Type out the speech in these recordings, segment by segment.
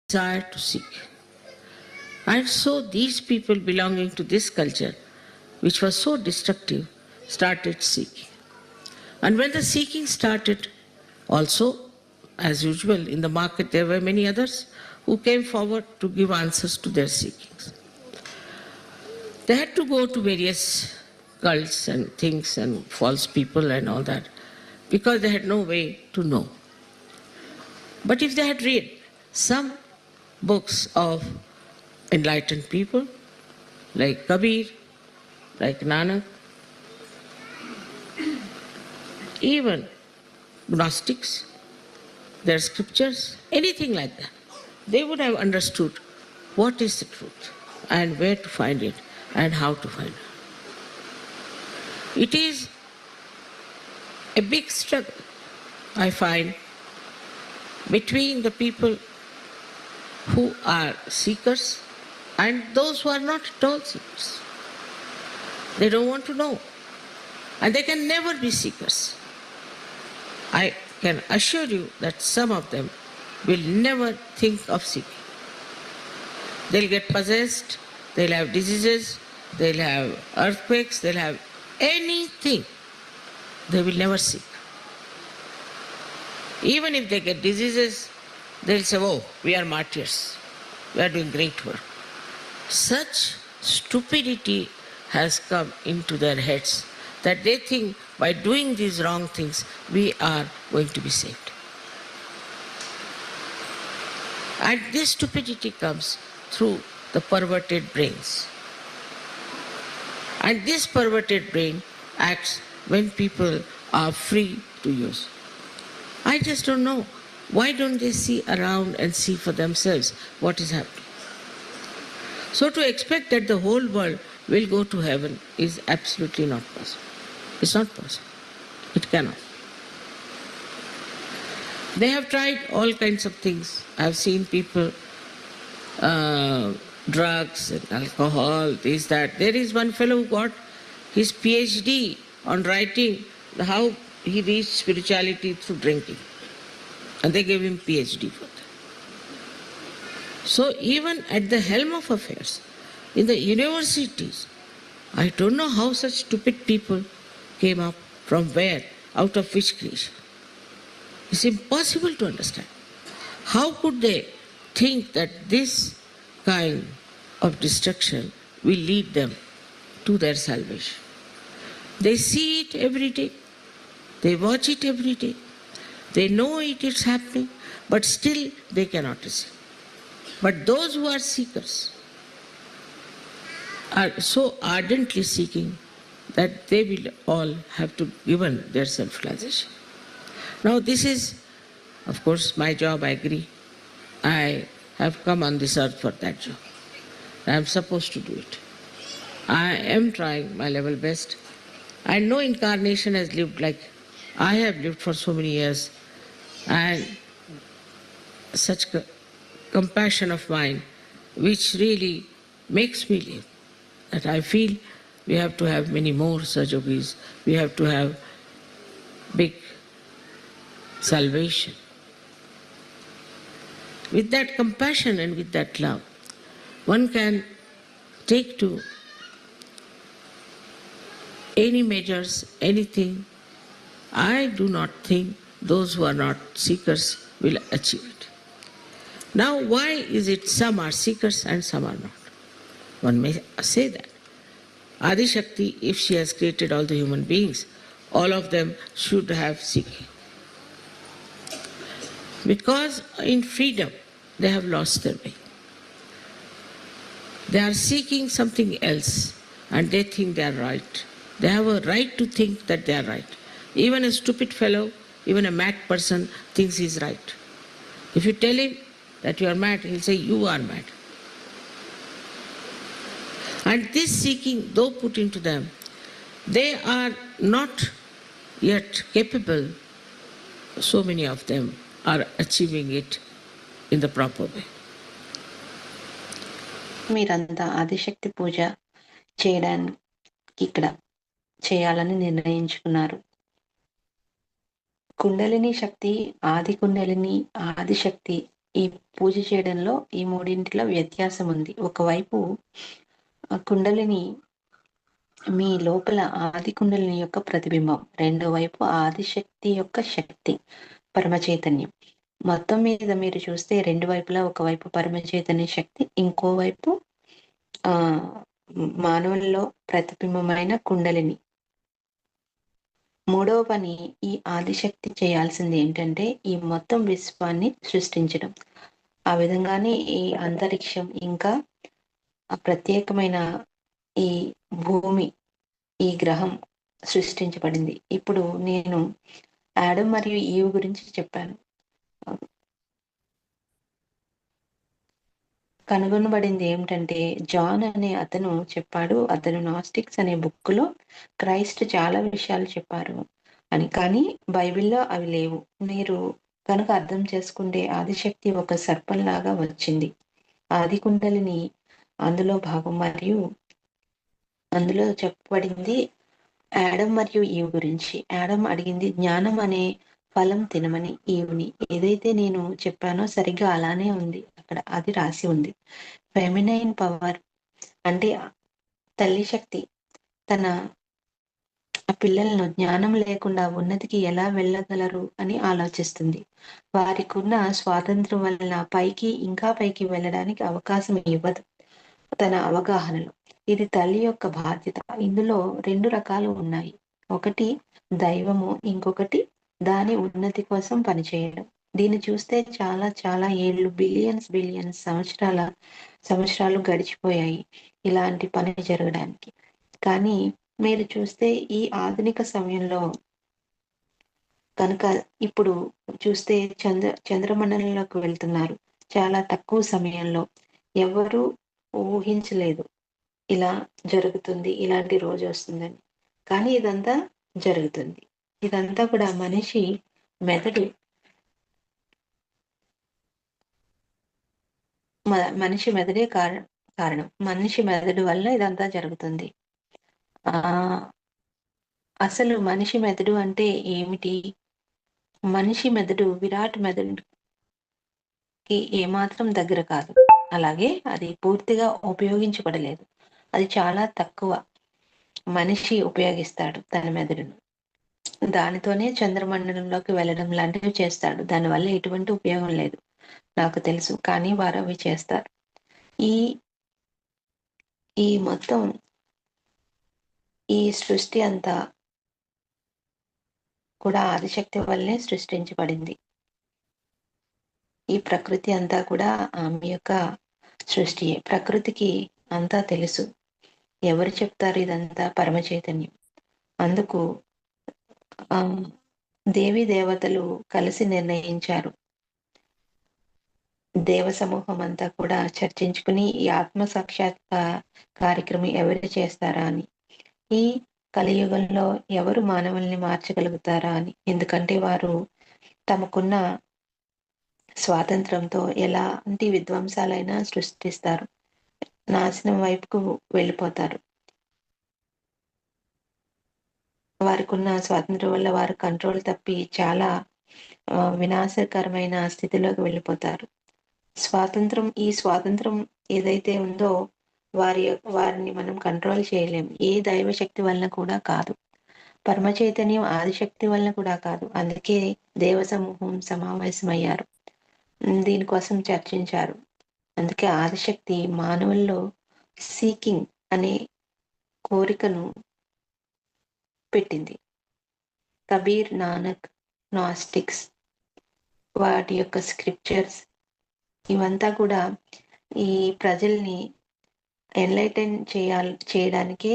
desire to seek. And so these people belonging to this culture, which was so destructive, started seeking. And when the seeking started, also, as usual, in the market there were many others who came forward to give answers to their seekings. They had to go to various cults and things and false people and all that because they had no way to know. But if they had read some books of enlightened people like Kabir, like Nanak, even Gnostics, their scriptures, anything like that, they would have understood what is the truth and where to find it and how to find it. It is a big struggle, I find, between the people who are seekers and those who are not at all seekers. They don't want to know. And they can never be seekers. I can assure you that some of them will never think of seeking. They'll get possessed, they'll have diseases, they'll have earthquakes, they'll have anything. They will never seek. Even if they get diseases, they'll say, oh, we are martyrs. We are doing great work. Such stupidity has come into their heads that they think by doing these wrong things, we are going to be saved. And this stupidity comes through the perverted brains. And this perverted brain acts when people are free to use. I just don't know. Why don't they see around and see for themselves what is happening? So to expect that the whole world will go to heaven is absolutely not possible. It's not possible. It cannot. They have tried all kinds of things. I've seen people, drugs and alcohol, this, that. There is one fellow who got his PhD on writing how he reached spirituality through drinking. And they gave him PhD for that. So even at the helm of affairs, in the universities, I don't know how such stupid people came up, from where, out of which creation. It's impossible to understand. How could they think that this kind of destruction will lead them to their salvation? They see it every day. They watch it every day. They know it is happening, but still they cannot receive. But those who are seekers are so ardently seeking that they will all have to give their self-realization. Now this is, of course, my job, I agree. I have come on this earth for that job. I am supposed to do it. I am trying my level best. And no incarnation has lived like I have lived for so many years. And such compassion of mine, which really makes me live, that I feel we have to have many more Sahajogis, we have to have big salvation. With that compassion and with that love, one can take to any measures, anything. I do not think those who are not seekers will achieve it. Now, why is it some are seekers and some are not? One may say that. Adi Shakti, if she has created all the human beings, all of them should have seeking. Because in freedom, they have lost their way. They are seeking something else and they think they are right. They have a right to think that they are right. Even a stupid fellow, even a mad person thinks he is right. If you tell him that you are mad, he'll say, you are mad. And this seeking, though put into them, they are not yet capable, so many of them are achieving it in the proper way. మీరంతా ఆదిశక్తి పూజ చేయడానికి ఇక్కడ చేయాలని నిర్ణయించుకున్నారు. కుండలిని శక్తి, ఆది కుండలిని, ఆదిశక్తి ఈ పూజ చేయడంలో ఈ మూడింటిలో వ్యత్యాసం ఉంది. ఒకవైపు కుండలిని మీ లోపల ఆది కుండలిని యొక్క ప్రతిబింబం, రెండో వైపు ఆదిశక్తి యొక్క శక్తి, పరమ చైతన్యం. మొత్తం మీద మీరు చూస్తే రెండు వైపులా ఒకవైపు పరమ చైతన్య శక్తి, ఇంకోవైపు ఆ మానవుల్లో ప్రతిబింబమైన కుండలిని. మూడవ పని ఈ ఆదిశక్తి చేయాల్సింది ఏంటంటే ఈ మొత్తం విశ్వాన్ని సృష్టించడం. ఆ విధంగానే ఈ అంతరిక్షం ఇంకా ప్రత్యేకమైన ఈ భూమి, ఈ గ్రహం సృష్టించబడింది. ఇప్పుడు నేను ఆడమ్ మరియు ఈవ్ గురించి చెప్పాను. కనుగొనబడింది ఏమిటంటే జాన్ అనే అతను చెప్పాడు, అతను నాస్టిక్స్ అనే బుక్ లో క్రైస్ట్ చాలా విషయాలు చెప్పారు అని, కానీ బైబిల్లో అవి లేవు. మీరు కనుక అర్థం చేసుకుంటే ఆదిశక్తి ఒక సర్పంలాగా వచ్చింది. ఆది కుండలిని అందులో భాగం, మరియు అందులో చెప్పబడింది ఆడమ్ మరియు ఈవ్ గురించి. ఆడమ్ అడిగింది జ్ఞానం అనే ఫలం తినమని ఈవ్ని. ఏదైతే నేను చెప్పానో సరిగ్గా అలానే ఉంది అక్కడ, అది రాసి ఉంది. ఫెమినైన్ పవర్ అంటే తల్లి శక్తి తన పిల్లలను జ్ఞానం లేకుండా ఉన్నతికి ఎలా వెళ్ళగలరు అని ఆలోచిస్తుంది. వారికి ఉన్న స్వాతంత్రం వలన పైకి ఇంకా పైకి వెళ్ళడానికి అవకాశం ఇవ్వదు తన అవగాహనలో. ఇది తల్లి యొక్క బాధ్యత. ఇందులో రెండు రకాలు ఉన్నాయి. ఒకటి దైవము, ఇంకొకటి దాని ఉన్నతి కోసం పనిచేయడం. దీన్ని చూస్తే చాలా చాలా ఏళ్ళు, బిలియన్స్ సంవత్సరాలు గడిచిపోయాయి ఇలాంటి పని జరగడానికి. కానీ మీరు చూస్తే ఈ ఆధునిక సమయంలో కనుక ఇప్పుడు చూస్తే చంద్రమండలంలోకి వెళ్తున్నారు చాలా తక్కువ సమయంలో. ఎవరు ఊహించలేదు ఇలా జరుగుతుంది, ఇలాంటి రోజు వస్తుందని. కానీ ఇదంతా జరుగుతుంది. ఇదంతా కూడా మనిషి మెదడు మనిషి మెదడే కారణం. మనిషి మెదడు వల్ల ఇదంతా జరుగుతుంది. ఆ అసలు మనిషి మెదడు అంటే ఏమిటి? మనిషి మెదడు విరాట్ మెదడుకి ఏమాత్రం దగ్గర కాదు. అలాగే అది పూర్తిగా ఉపయోగించబడలేదు. అది చాలా తక్కువ మనిషి ఉపయోగిస్తాడు తన మెదడును. దానితోనే చంద్రమండలంలోకి వెళ్ళడం లాంటివి చేస్తాడు. దానివల్ల ఎటువంటి ఉపయోగం లేదు నాకు తెలుసు, కానీ వారు అవి చేస్తారు. ఈ ఈ మొత్తం ఈ సృష్టి అంతా కూడా ఆదిశక్తి వల్లనే సృష్టించబడింది. ఈ ప్రకృతి అంతా కూడా ఆమె యొక్క సృష్టియే. ప్రకృతికి అంతా తెలుసు. ఎవరు చెప్తారు ఇదంతా? పరమ చైతన్యం. అందుకు దేవీ దేవతలు కలిసి నిర్ణయించారు. దేవ సమూహం అంతా కూడా చర్చించుకుని ఈ ఆత్మ సాక్షాత్కార కార్యక్రమం ఎవరు చేస్తారా అని. ఈ కలియుగంలో ఎవరు మానవుల్ని మార్చగలుగుతారా అని. ఎందుకంటే వారు తమకున్న స్వాతంత్రంతో ఎలాంటి విధ్వంసాలైనా సృష్టిస్తారు, నాశనం వైపుకు వెళ్ళిపోతారు. వారికి ఉన్న స్వాతంత్రం వల్ల వారు కంట్రోల్ తప్పి చాలా వినాశకరమైన స్థితిలోకి వెళ్ళిపోతారు. ఈ స్వాతంత్రం ఏదైతే ఉందో వారిని మనం కంట్రోల్ చేయలేం. ఏ దైవ శక్తి వలన కూడా కాదు, పరమ చైతన్యం ఆదిశక్తి వలన కూడా కాదు. అందుకే దేవ సమూహం సమావేశమయ్యారు, దీనికోసం చర్చించారు. అందుకే ఆదిశక్తి మానవుల్లో సీకింగ్ అనే కోరికను పెట్టింది. కబీర్, నానక్, నాస్టిక్స్, వాటి యొక్క స్క్రిప్చర్స్ ఇవంతా కూడా ఈ ప్రజల్ని ఎన్లైటన్ చేయడానికే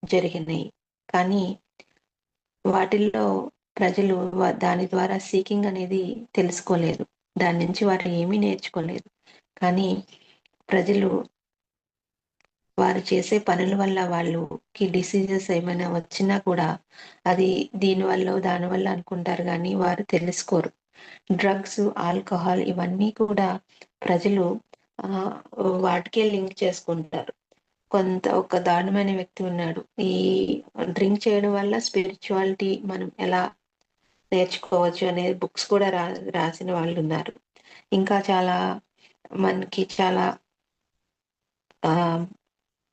జరిగినాయి. కానీ వాటిల్లో ప్రజలు దాని ద్వారా సీకింగ్ అనేది తెలుసుకోలేదు. దాని నుంచి వారు ఏమీ నేర్చుకోలేదు. కానీ ప్రజలు వారు చేసే పనుల వల్ల వాళ్ళకి డిసీజెస్ ఏమైనా వచ్చినా కూడా అది దీనివల్ల దానివల్ల అనుకుంటారు, కానీ వారు తెలుసుకోరు. డ్రగ్స్, ఆల్కహాల్ ఇవన్నీ కూడా ప్రజలు వాటికే లింక్ చేసుకుంటారు. ఒక దారుణమైన వ్యక్తి ఉన్నాడు, ఈ డ్రింక్ చేయడం వల్ల స్పిరిచువాలిటీ మనం ఎలా నేర్చుకోవచ్చు అనే బుక్స్ కూడా రాసిన వాళ్ళు ఉన్నారు. ఇంకా చాలా మనకి చాలా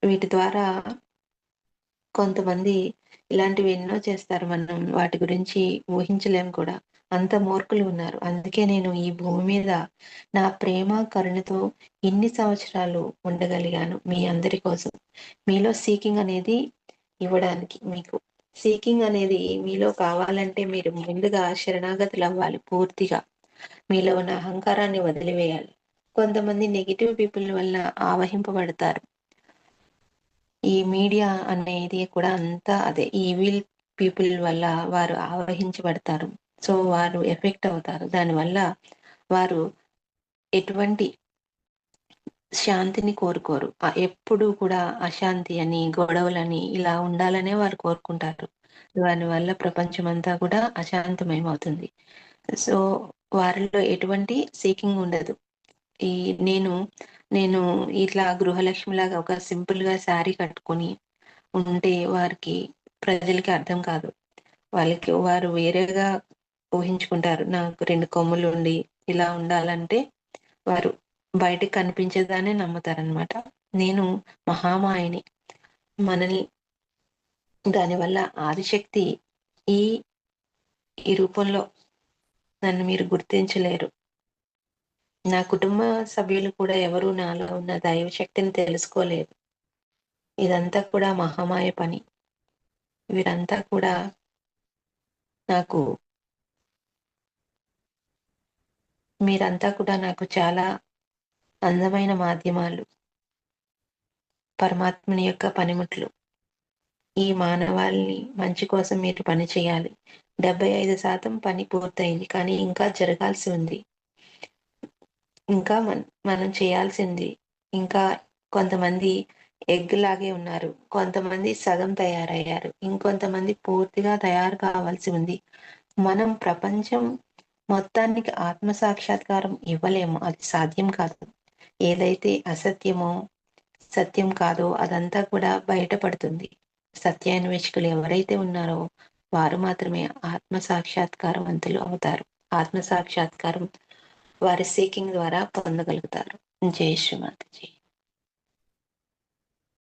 వీటి ద్వారా కొంతమంది ఇలాంటివి ఎన్నో చేస్తారు. మనం వాటి గురించి ఊహించలేం కూడా. అంత మూర్ఖులు ఉన్నారు. అందుకే నేను ఈ భూమి మీద నా ప్రేమ, కరుణతో ఇన్ని సంవత్సరాలు ఉండగలిగాను మీ అందరి కోసం. మీలో సీకింగ్ అనేది ఇవ్వడానికి మీకు. సీకింగ్ అనేది మీలో కావాలంటే మీరు ముందుగా శరణాగతులవ్వాలి పూర్తిగా. మీలో ఉన్న అహంకారాన్ని వదిలివేయాలి. కొంతమంది నెగెటివ్ పీపుల్ వల్ల ఆవహింపబడతారు. ఈ మీడియా అనేది కూడా అంతా అదే ఈవిల్ పీపుల్ వల్ల వారు ఆవహించబడతారు. సో, వారు ఎఫెక్ట్ అవుతారు. దానివల్ల వారు ఎటువంటి శాంతిని కోరుకోరు. ఎప్పుడూ కూడా అశాంతి అని, గొడవలని ఇలా ఉండాలనే వారు కోరుకుంటారు. దానివల్ల ప్రపంచమంతా కూడా అశాంతమయమవుతుంది. సో, వారిలో ఎటువంటి సీకింగ్ ఉండదు. ఈ నేను నేను ఇట్లా గృహలక్ష్మిలాగా ఒక సింపుల్‌గా శారీ కట్టుకొని ఉంటే ప్రజలకి అర్థం కాదు. వారు వేరేగా ఊహించుకుంటారు. నాకు 2 కొమ్ములుండి ఇలా ఉండాలంటే వారు బయటకి కనిపించేదాన్నే నమ్ముతారనమాట. నేను మహామాయని. మనల్ని దానివల్ల ఆదిశక్తి ఈ ఈ రూపంలో నన్ను మీరు గుర్తించలేరు. నా కుటుంబ సభ్యులు కూడా ఎవరు నాలో ఉన్న దైవ శక్తిని తెలుసుకోలేదు. ఇదంతా కూడా మహామాయ పని. వీరంతా కూడా నాకు మీరంతా కూడా నాకు చాలా అందమైన మాధ్యమాలు. పరమాత్ముని యొక్క పనిముట్లు. ఈ మానవాళిని మంచి కోసం మీరు పని చేయాలి. 75% పని పూర్తయింది. కానీ ఇంకా జరగాల్సి ఉంది. ఇంకా మనం చేయాల్సింది. ఇంకా కొంతమంది ఎగ్ లాగే ఉన్నారు. కొంతమంది సగం తయారయ్యారు. ఇంకొంతమంది పూర్తిగా తయారు కావాల్సి ఉంది. మనం ప్రపంచం మొత్తానికి ఆత్మ సాక్షాత్కారం ఇవ్వలేము. అది సాధ్యం కాదు. ఏదైతే అసత్యమో, సత్యం కాదో అదంతా కూడా బయటపడుతుంది. సత్యాన్వేషకులు ఎవరైతే ఉన్నారో వారు మాత్రమే ఆత్మ సాక్షాత్కారవంతులు అవుతారు. ఆత్మ సాక్షాత్కారం వారి సీకింగ్ ద్వారా పొందగలుగుతారు. జై శ్రీమాత జై.